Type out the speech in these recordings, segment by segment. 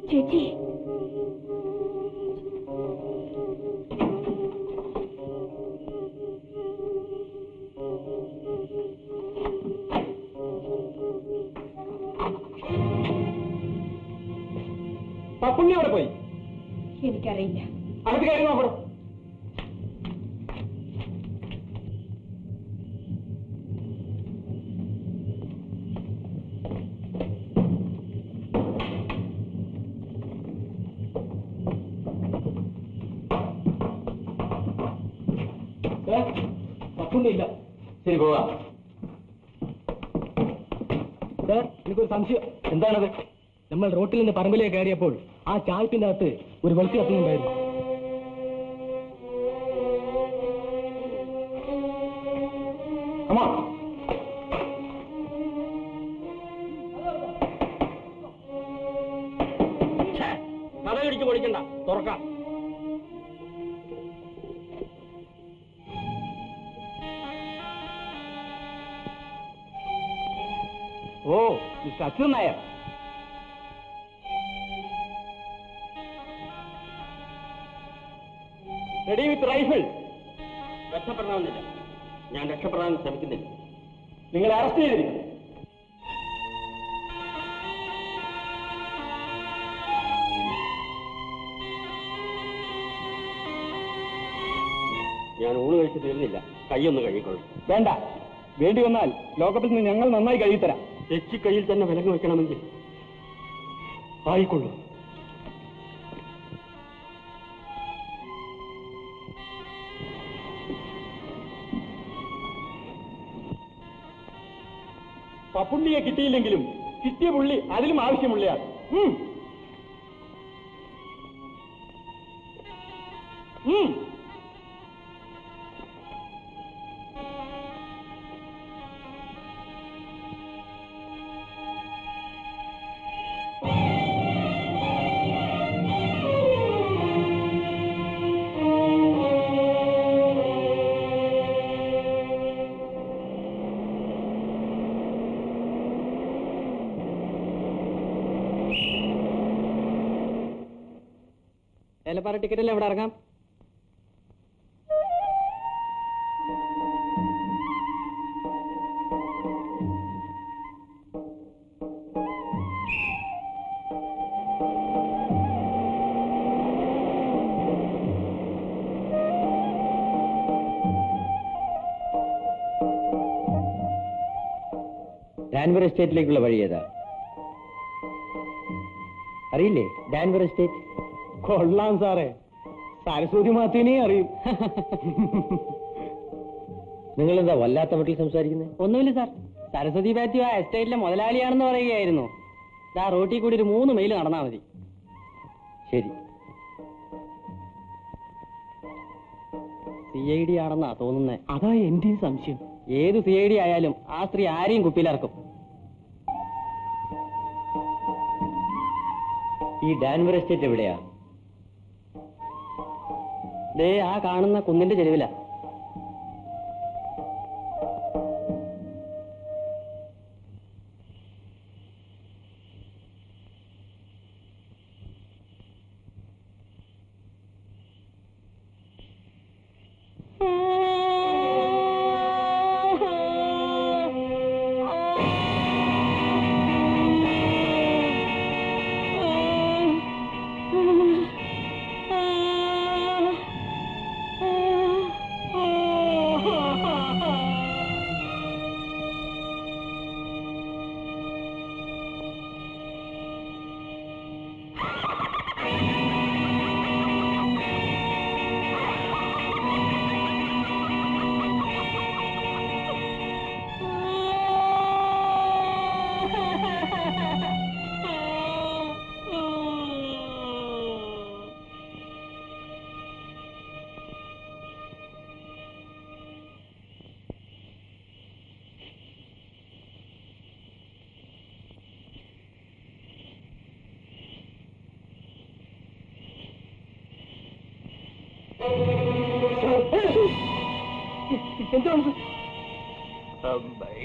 ചേച്ചി, പപ്പുണ്ണി അവിടെ പോയി? എനിക്കറിയില്ല. അടുത്ത കാര്യം നോക്കണം. പപ്പുണ്ണിയില്ല. ശരി, പോവാ. സാർ, എനിക്കൊരു സംശയം. എന്താണത്? നമ്മൾ റോട്ടിൽ നിന്ന് പറമ്പിലേക്ക് കയറിയപ്പോൾ ആ ചായപ്പിന്റെ അകത്ത് ഒരു വെളുത്തി കത്തുന്നുണ്ടായിരുന്നു. കടയിടിച്ച് പൊളിക്കണ്ട, തുറക്കാം. ഓ, mister Achuthan Nair. Ready with rifle. രക്ഷപ്പെടണമെന്നില്ല. ഞാൻ രക്ഷപ്പെടാൻ ശ്രമിക്കുന്നില്ല. നിങ്ങൾ അറസ്റ്റ് ചെയ്തിരിക്കും. ഞാൻ ഊണ് കഴിച്ച് തീർന്നില്ല. കൈയൊന്ന് കഴുകിക്കൊള്ളു. വേണ്ട, വേണ്ടി വന്നാൽ ലോകപ്പിൽ നിന്ന് ഞങ്ങൾ നന്നായി കഴുകിത്തരാം. തെച്ചി കയ്യിൽ തന്നെ വിലങ്ങ് വെക്കണമെങ്കിൽ ആയിക്കൊള്ളു. പപ്പുണ്ണിയെ കിട്ടിയില്ലെങ്കിലും കിട്ടിയ പുള്ളി അതിലും ആവശ്യമുള്ളയാൾ. ഏലപ്പാറ ടിക്കറ്റല്ലേ എവിടെ ഇറങ്ങാം? ഡാൻവർ എസ്റ്റേറ്റിലേക്കുള്ള വഴി ഏതാ അറിയില്ലേ? ഡാൻവർ എസ്റ്റേറ്റ്. കൊള്ളാം സാറേ, സരസ്വതി മാത്യുവിനെ അറിയും. നിങ്ങളെന്താ വല്ലാത്ത മട്ടിൽ സംസാരിക്കുന്നത്? ഒന്നുമില്ല സാർ, സരസ്വതി മാത്യു ആ എസ്റ്റേറ്റിലെ മുതലാളിയാണെന്ന് പറയുകയായിരുന്നു. ആ റോട്ടിൽ കൂടി ഒരു 3 മൈൽ നടന്നാൽ മതി. ശരി. CID ആണെന്നാ തോന്നുന്നത്. അതാ എന്റെയും സംശയം. ഏത് CID ആയാലും ആ സ്ത്രീ ആരെയും കുപ്പിയിലിറക്കും. ഈ ഡാൻവർ എസ്റ്റേറ്റ് എവിടെയാ? ദേ ആ കാണുന്ന കുന്നിന്റെ ചെരുവിലാ.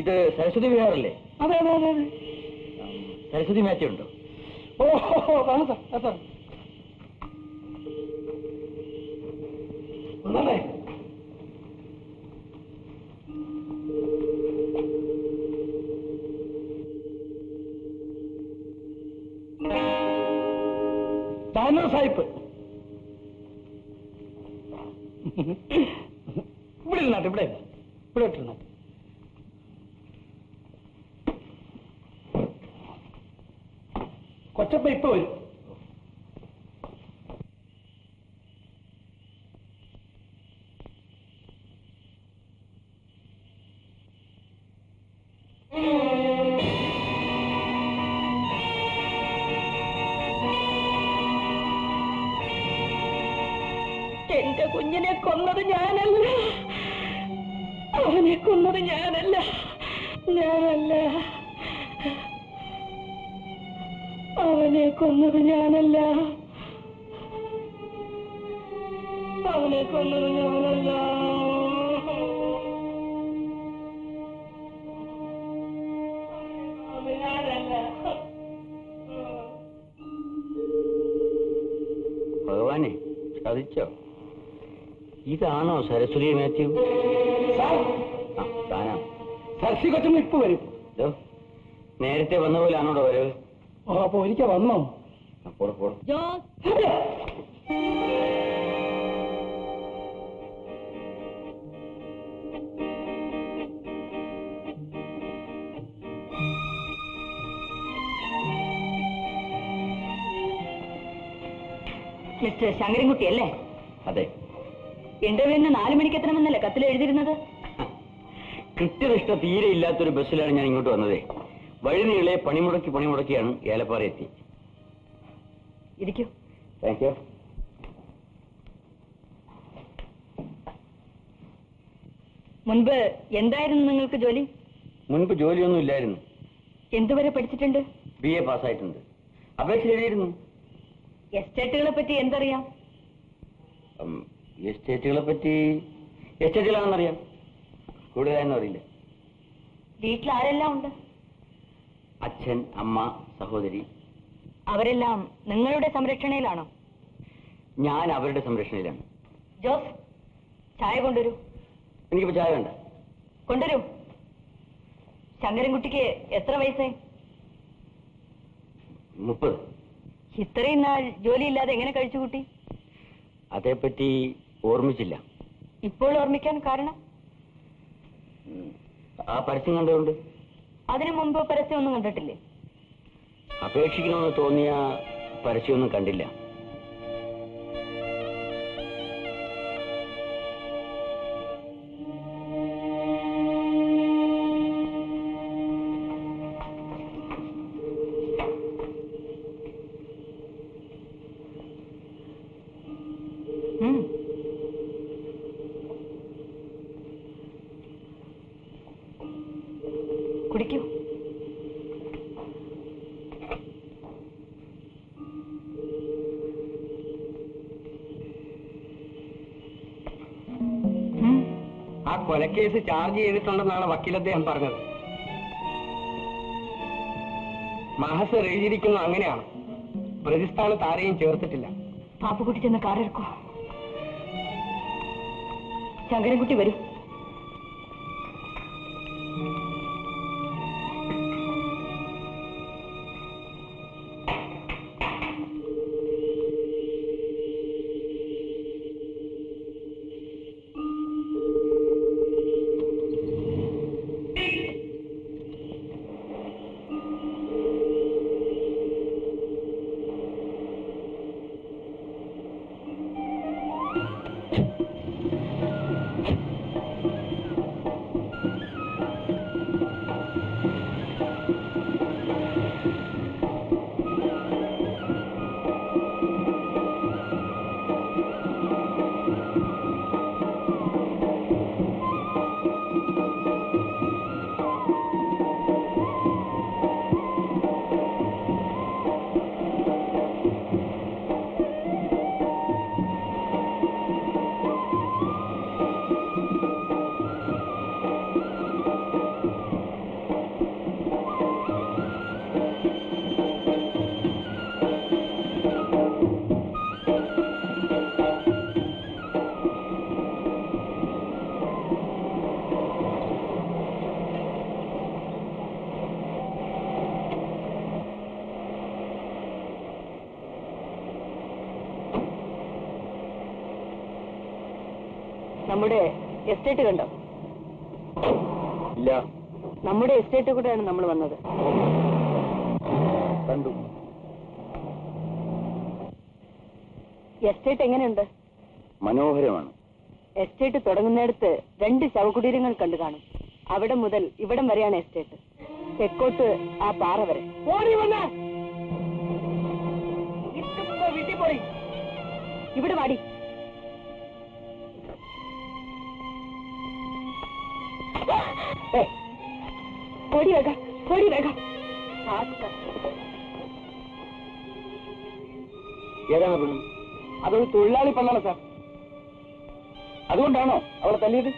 ഇത് സരസ്വതി വിഹാറല്ലേ? അതെ അതെ അതെ. സരസ്വതി മാത്യു ഉണ്ടോ? ഓ കാണും സാർ സാർ ഒന്നേ താനോ സാഹിബ് ഇവിടെ ഇരുന്നാട്ടെ ഇവിടെ ഇവിടെ ഇട്ടിരുന്നാട്ടെ കൊച്ചപ്പ ഇപ്പൊ വരും എന്റെ കുഞ്ഞിനെ കൊന്നത് ഞാനല്ല, അവനെ കൊന്നത് ഞാനല്ല, ഞാനല്ല, അവനെ കൊന്നത് ഞാനല്ല, അവനെ കൊന്നത് ഞാനല്ല. ഭഗവാനെ ചതിച്ചോ? ഇതാണോ സരസ്വതി മാത്യു? താനാ? സരസ്വതി കൊച്ചമ്മ ഇപ്പൊ വരും. നേരത്തെ വന്ന പോലാണോടോ വരവ്? അപ്പൊ ഒരിക്കൽ വന്നോ? മിസ്റ്റർ ശങ്കരൻകുട്ടി അല്ലേ? അതെ. ഇന്റർവ്യൂവിന് 4 മണിക്ക് എത്തണമെന്നല്ലേ കത്തിൽ എഴുതിയിരുന്നത്? കൃത്യനിഷ്ഠ തീരെ ഇല്ലാത്തൊരു ബസ്സിലാണ് ഞാൻ ഇങ്ങോട്ട് വന്നത്. വഴിനീളെ പണിമുടക്കിയാണ് ഏലപ്പാറ എത്തി. ഇരിക്കൂ. Thank you. മുൻപ് എന്തായിരുന്നു നിങ്ങൾക്ക് ജോലി? മുൻപ് ജോലിയൊന്നും ഇല്ലായിരുന്നു. എന്തുവരെ പഠിച്ചിട്ടുണ്ട്? BA പാസ്സായിട്ടുണ്ട്. അപേക്ഷ എഴുതിയിരുന്നു. എസ്റ്റേറ്റുകളെ പറ്റി എന്തറിയാം? എസ്റ്റേറ്റുകളാണെന്നറിയാം, കൂടുതലാണെന്ന് അറിയില്ല. വീട്ടിൽ ആരെല്ലാം ഉണ്ട്? അച്ഛൻ, അമ്മ, സഹോദരി. അവരെല്ലാം നിങ്ങളുടെ സംരക്ഷണയിലാണോ? ഞാൻ അവരുടെ സംരക്ഷണയിലാണ്. ജോസ്, ചായ കൊണ്ടുവരൂ. എനിക്കിപ്പോ ചായ വേണ്ട. കൊണ്ടുവരൂ. ശങ്കരൻകുട്ടിക്ക് എത്ര വയസ്സായി? 30. ഇത്രയും നാൾ ജോലിയില്ലാതെ എങ്ങനെ കഴിച്ചുകൂട്ടി? അതേപ്പറ്റി ഓർമ്മിച്ചില്ല. ഇപ്പോൾ ഓർമ്മിക്കാൻ കാരണം? ആ പരസ്യം കണ്ടുകൊണ്ട്. അതിനു മുമ്പ് പരസ്യമൊന്നും കണ്ടിട്ടില്ലേ? അപേക്ഷിക്കണമെന്ന് തോന്നിയ പരസ്യമൊന്നും കണ്ടില്ല. കുടിക്കൂ. ആ കൊലക്കേസ് ചാർജ് ചെയ്തിട്ടുണ്ടെന്നാണ് വക്കീൽ അദ്ദേഹം പറഞ്ഞത്. മാഹസർ എഴുതിയിരിക്കുന്നത് അങ്ങനെയാണ്. പ്രതിസ്ഥാനത്ത് ആരെയും ചേർത്തിട്ടില്ല. പാപ്പുകുട്ടി ചെന്ന് കാറെടുക്കൂ. ശങ്കരൻകുട്ടി വരൂ. നമ്മുടെ എസ്റ്റേറ്റ് കണ്ടോ? ഇല്ല. നമ്മുടെ എസ്റ്റേറ്റ് കൂടെയാണ് നമ്മൾ വന്നത്. കണ്ടു. എസ്റ്റേറ്റ് എങ്ങനെയുണ്ട്? മനോഹരമാണ്. എസ്റ്റേറ്റ് തുടങ്ങുന്നിടത്ത് 2 ശവകുടീരങ്ങൾ കണ്ടു കാണും. അവിടെ മുതൽ ഇവിടം വരെയാണ് എസ്റ്റേറ്റ്. തെക്കോട്ട് ആ പാറ വരെ. വീട്ടിൽ പോയി ഇവിടെ വാടി. ഓടി വേഗം, ഓടി വേഗം. ഏതാണ് പെണ്ണും? അതൊരു തൊഴിലാളി പെണ്ണാണ് സാർ. അതുകൊണ്ടാണോ അവളെ തല്ലിയത്?